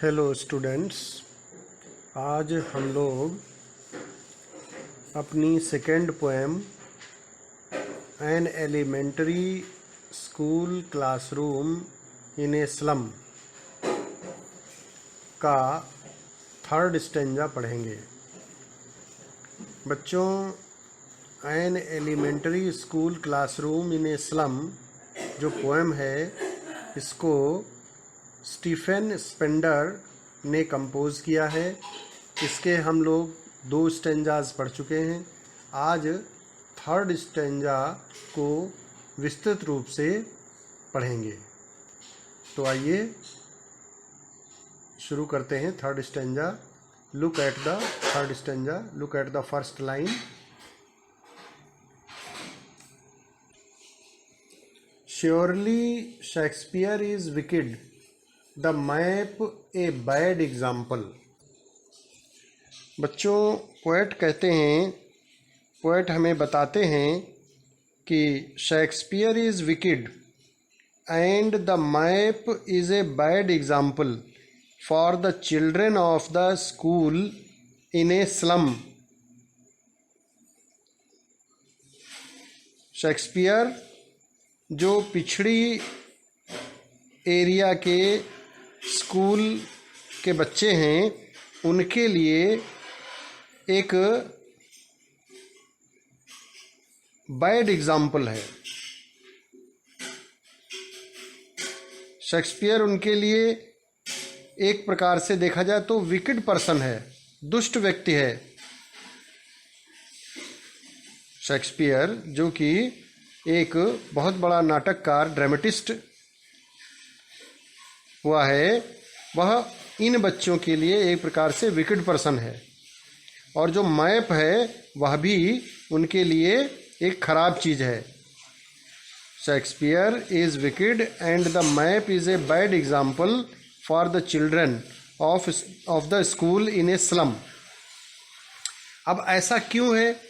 Hello students, आज हम लोग अपनी second poem an elementary school classroom in a slum का थर्ड स्टेंजा पढ़ेंगे। बच्चों, an elementary school classroom in a slum जो पोएम है, इसको स्टीफन स्पेंडर ने कंपोज किया है। इसके हम लोग 2 स्टेंजाज पढ़ चुके हैं। आज थर्ड स्टेंजा को विस्तृत रूप से पढ़ेंगे। तो आइए शुरू करते हैं third stanza. Look at the third stanza, look at the first line. Surely Shakespeare is wicked, the map a bad example। बच्चों, पोएट कहते हैं, पोएट हमें बताते हैं कि Shakespeare is wicked and the map is a bad example for the children of the school in a slum. Shakespeare जो पिछड़ी area के स्कूल के बच्चे हैं, उनके लिए एक बैड एग्जाम्पल है। शेक्सपियर उनके लिए एक प्रकार से देखा जाए तो विकेड पर्सन है, दुष्ट व्यक्ति है। शेक्सपियर जो कि एक बहुत बड़ा नाटककार, ड्रामेटिस्ट हुआ है, वह इन बच्चों के लिए एक प्रकार से विकेड पर्सन है। और जो मैप है वह भी उनके लिए एक खराब चीज़ है। Shakespeare is wicked and the map is a bad example for the children of the school in a slum. अब ऐसा क्यों है?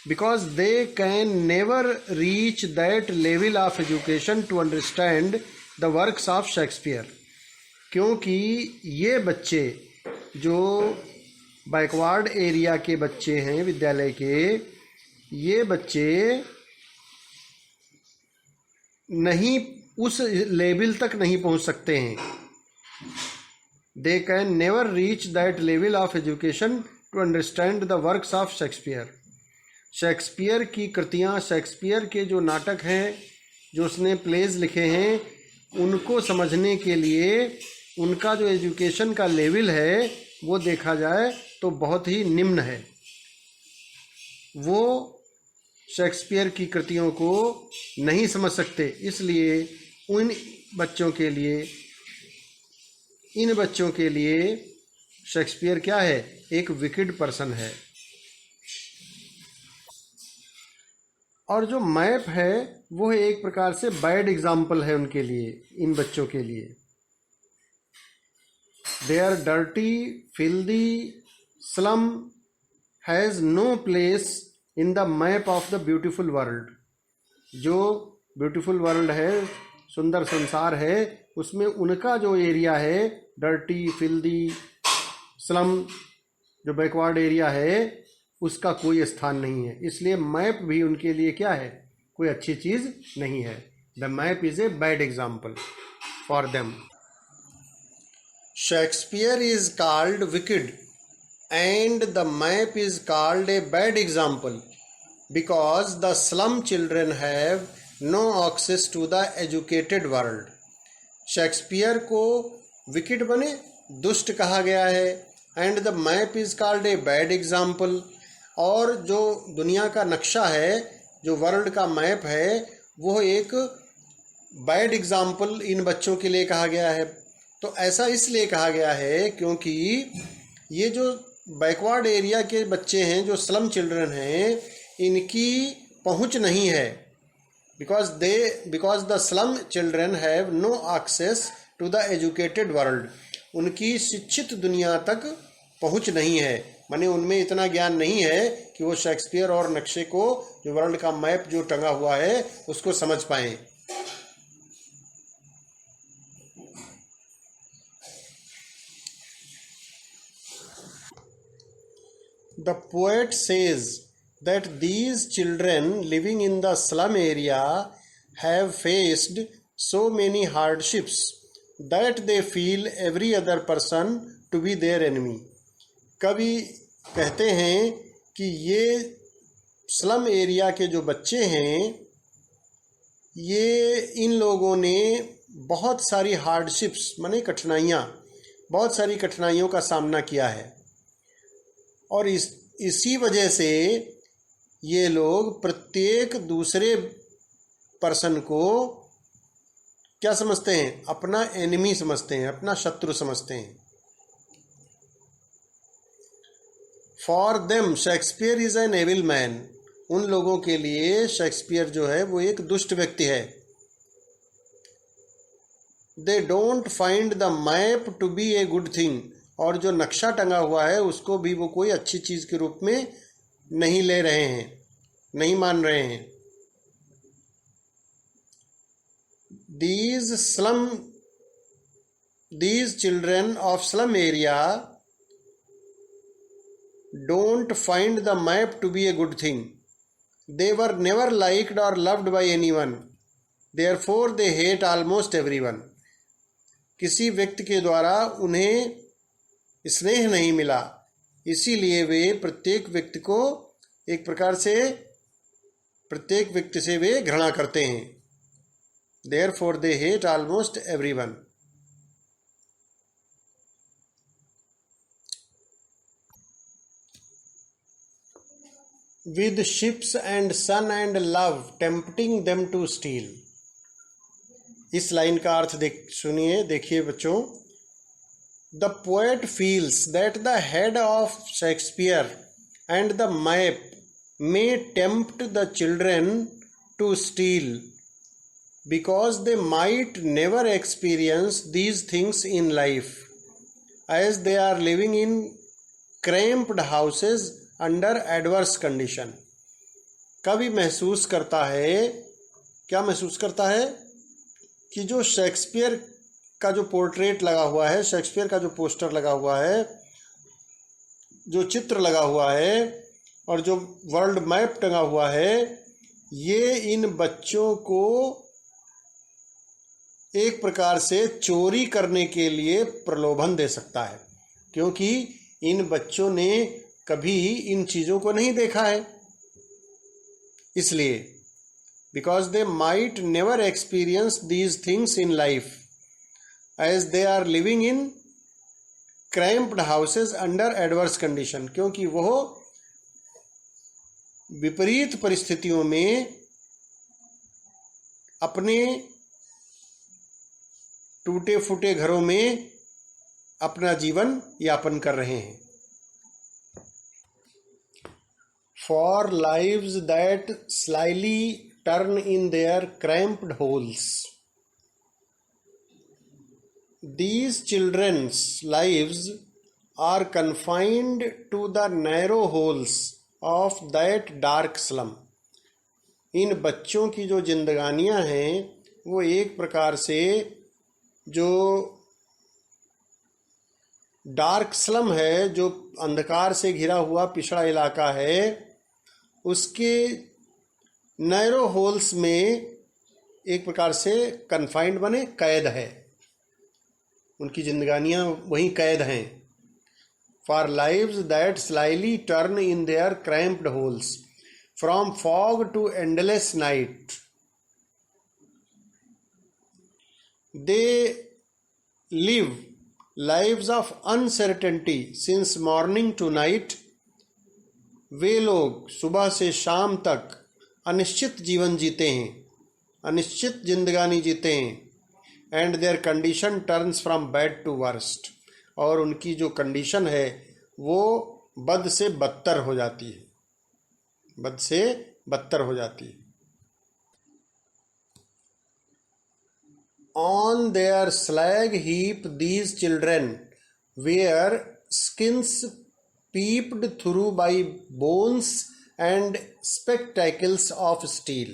Because they can never reach that level of education to understand the works of Shakespeare। क्योंकि ये बच्चे जो backward area के बच्चे हैं विद्यालय के, ये बच्चे नहीं, उस लेवल तक नहीं पहुंच सकते हैं। They can never reach that level of education to understand the works of Shakespeare। Shakespeare की कृतियाँ, शेक्सपियर के जो नाटक हैं, जो उसने प्लेज लिखे हैं, उनको समझने के लिए उनका जो एजुकेशन का लेवल है वो देखा जाए तो बहुत ही निम्न है। वो शेक्सपियर की कृतियों को नहीं समझ सकते, इसलिए उन बच्चों के लिए, इन बच्चों के लिए शेक्सपियर क्या है? एक विकेड पर्सन है। और जो मैप है वो एक प्रकार से बैड एग्जाम्पल है उनके लिए, इन बच्चों के लिए। Their dirty filthy slum has no place in the map of the beautiful world. जो ब्यूटीफुल वर्ल्ड है, सुंदर संसार है, उसमें उनका जो एरिया है, डर्टी फिल्दी स्लम, जो बैकवर्ड एरिया है, उसका कोई स्थान नहीं है। इसलिए मैप भी उनके लिए क्या है? कोई अच्छी चीज़ नहीं है। The map is a bad example for them. Shakespeare is called wicked and the map is called a bad example because the slum children have no access to the educated world. Shakespeare को wicked बने दुष्ट कहा गया है, and the map is called a bad example, और जो दुनिया का नक्शा है, जो वर्ल्ड का मैप है, वो एक बैड एग्जाम्पल इन बच्चों के लिए कहा गया है। तो ऐसा इसलिए कहा गया है क्योंकि ये जो बैकवर्ड एरिया के बच्चे हैं, जो स्लम चिल्ड्रन हैं, इनकी पहुंच नहीं है। Because the slum children have no access to the educated world. उनकी शिक्षित दुनिया तक पहुंच नहीं है, माने उनमें इतना ज्ञान नहीं है कि वो शेक्सपियर और नक्शे को, जो वर्ल्ड का मैप जो टंगा हुआ है, उसको समझ पाएं। The poet says that these children living in the slum area have faced so many hardships that they feel every other person to be their enemy. कवि कहते हैं कि ये स्लम एरिया के जो बच्चे हैं, ये इन लोगों ने बहुत सारी हार्डशिप्स माने कठिनाइयाँ, बहुत सारी कठिनाइयों का सामना किया है और इसी वजह से ये लोग प्रत्येक दूसरे पर्सन को क्या समझते हैं? अपना एनिमी समझते हैं, अपना शत्रु समझते हैं. For them Shakespeare is an evil man. उन लोगों के लिए शेक्सपियर जो है वो एक दुष्ट व्यक्ति है. They don't find the map to be a good thing. और जो नक्शा टंगा हुआ है उसको भी वो कोई अच्छी चीज़ के रूप में नहीं ले रहे हैं, नहीं मान रहे हैं. These children of slum area don't find the map to be a good thing. They were never liked or loved by anyone. Therefore they hate almost everyone. किसी व्यक्ति के द्वारा उन्हें स्नेह नहीं मिला, इसीलिए वे प्रत्येक व्यक्ति को एक प्रकार से प्रत्येक व्यक्ति से वे घृणा करते हैं. Therefore they hate almost everyone. With ships and sun and love tempting them to steal. इस लाइन का अर्थ सुनिए, देखिए बच्चों. The poet feels that the head of Shakespeare and the map may tempt the children to steal because they might never experience these things in life, as they are living in cramped houses under adverse condition. कवि महसूस करता है, क्या महसूस करता है? कि जो शेक्सपियर का जो पोर्ट्रेट लगा हुआ है, शेक्सपियर का जो पोस्टर लगा हुआ है, जो चित्र लगा हुआ है और जो वर्ल्ड मैप टंगा हुआ है, ये इन बच्चों को एक प्रकार से चोरी करने के लिए प्रलोभन दे सकता है, क्योंकि इन बच्चों ने कभी इन चीज़ों को नहीं देखा है. इसलिए because they might never experience these things in life, as they are living in cramped houses under adverse condition. क्योंकि वह विपरीत परिस्थितियों में अपने टूटे फूटे घरों में अपना जीवन यापन कर रहे हैं. For lives that slyly turn in their cramped holes. These children's lives are confined to the narrow holes of that dark slum. इन बच्चों की जो जिंदगानियां हैं वो एक प्रकार से जो डार्क स्लम है, जो अंधकार से घिरा हुआ पिछड़ा इलाका है, उसके नैरो होल्स में एक प्रकार से कन्फाइंड बने कैद है. उनकी जिंदगानियां वहीं कैद हैं. For lives that slyly turn in their cramped holes from fog to endless night. They live lives of uncertainty since morning to night. वे लोग सुबह से शाम तक अनिश्चित जीवन जीते हैं, अनिश्चित जिंदगानी जीते हैं. And their condition turns from bad to worst. और उनकी जो कंडीशन है वो बद से बदतर हो जाती है, बद से बदतर हो जाती है. On their slag heap these children wear skins peeped through by bones and spectacles of steel.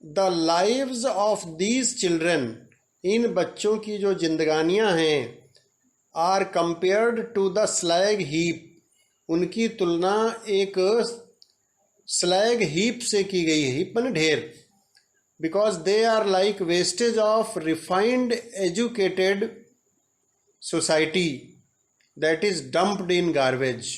The lives of these children इन बच्चों की जो जिंदगानियां हैं are compared to the slag heap, उनकी तुलना एक स्लैग हीप से की गई है। हीप माने ढेर। Because they are like wastage of refined educated society that is dumped in garbage.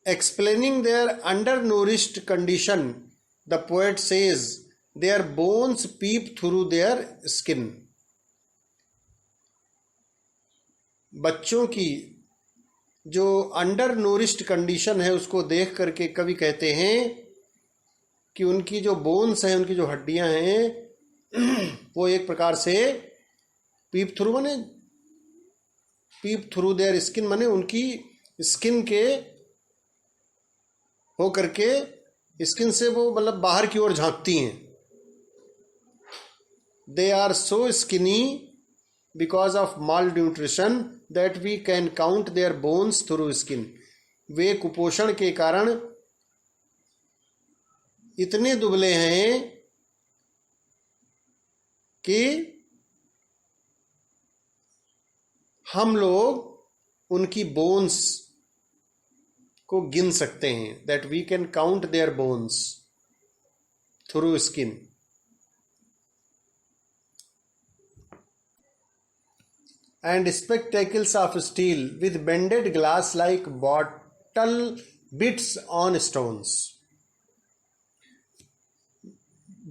Explaining their undernourished condition, the poet says, their bones peep through their skin. बच्चों की जो अंडर नूरिश्ड कंडीशन है उसको देख करके कवि कहते हैं कि उनकी जो बोन्स हैं, उनकी जो हड्डियां हैं वो एक प्रकार से पीप थ्रू माने पीप थ्रू देयर स्किन माने उनकी स्किन के हो करके स्किन से वो मतलब बाहर की ओर झांकती हैं। They are so skinny because of malnutrition that we can count their bones through skin. वे कुपोषण के कारण इतने दुबले हैं कि हम लोग उनकी बोन्स को गिन सकते हैं। That we can count their bones through skin. And spectacles of steel with bended glass like bottle bits on stones.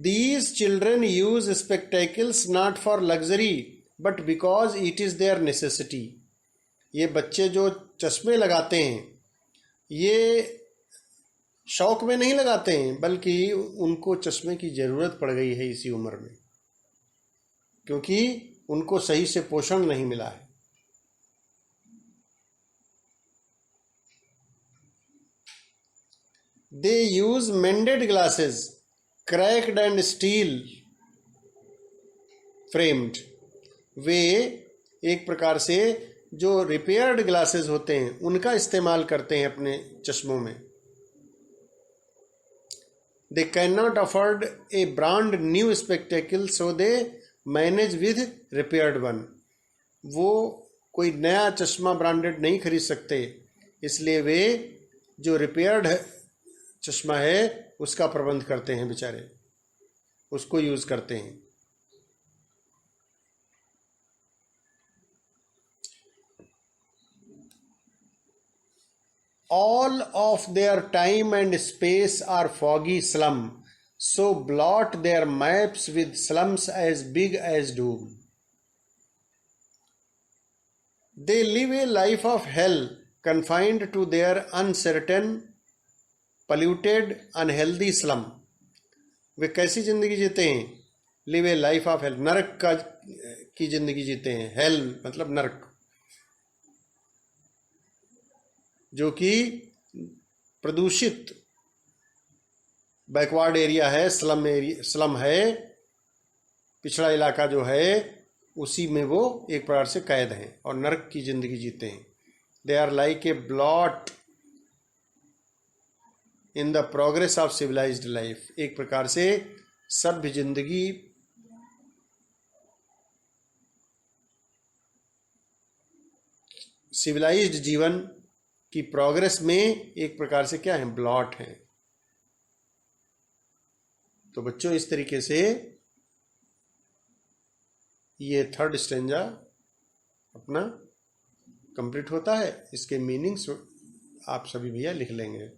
These children use spectacles not for luxury but because it is their necessity. ये बच्चे जो चश्मे लगाते हैं ये शौक में नहीं लगाते हैं बल्कि उनको चश्मे की ज़रूरत पड़ गई है इसी उम्र में, क्योंकि उनको सही से पोषण नहीं मिला है। They use mended glasses, cracked and steel framed. वे एक प्रकार से जो रिपेयर्ड ग्लासेस होते हैं उनका इस्तेमाल करते हैं अपने चश्मों में। They cannot afford a brand new spectacle so they manage with repaired one. वो कोई नया चश्मा ब्रांडेड नहीं खरीद सकते, इसलिए वे जो रिपेयर्ड चश्मा है उसका प्रबंध करते हैं, बेचारे उसको यूज करते हैं। All of their time and space are foggy slum, so blot their maps with slums as big as doom. They live a life of hell, confined to their uncertain, polluted, unhealthy slum. वे कैसी जिंदगी जीते हैं? Live A life of hell, नरक की जिंदगी जीते हैं। Hello मतलब नरक, जो कि प्रदूषित बैकवर्ड एरिया है, स्लम है, पिछड़ा इलाका जो है उसी में वो एक प्रकार से कैद हैं और नरक की जिंदगी जीते हैं। They are like a blot in the progress of civilised life. एक प्रकार से सभ्य जिंदगी सिविलाइज्ड जीवन की प्रोग्रेस में एक प्रकार से क्या है? ब्लॉट है। तो बच्चों इस तरीके से ये थर्ड स्टेंजा अपना कंप्लीट होता है। इसके मीनिंग्स आप सभी भैया लिख लेंगे।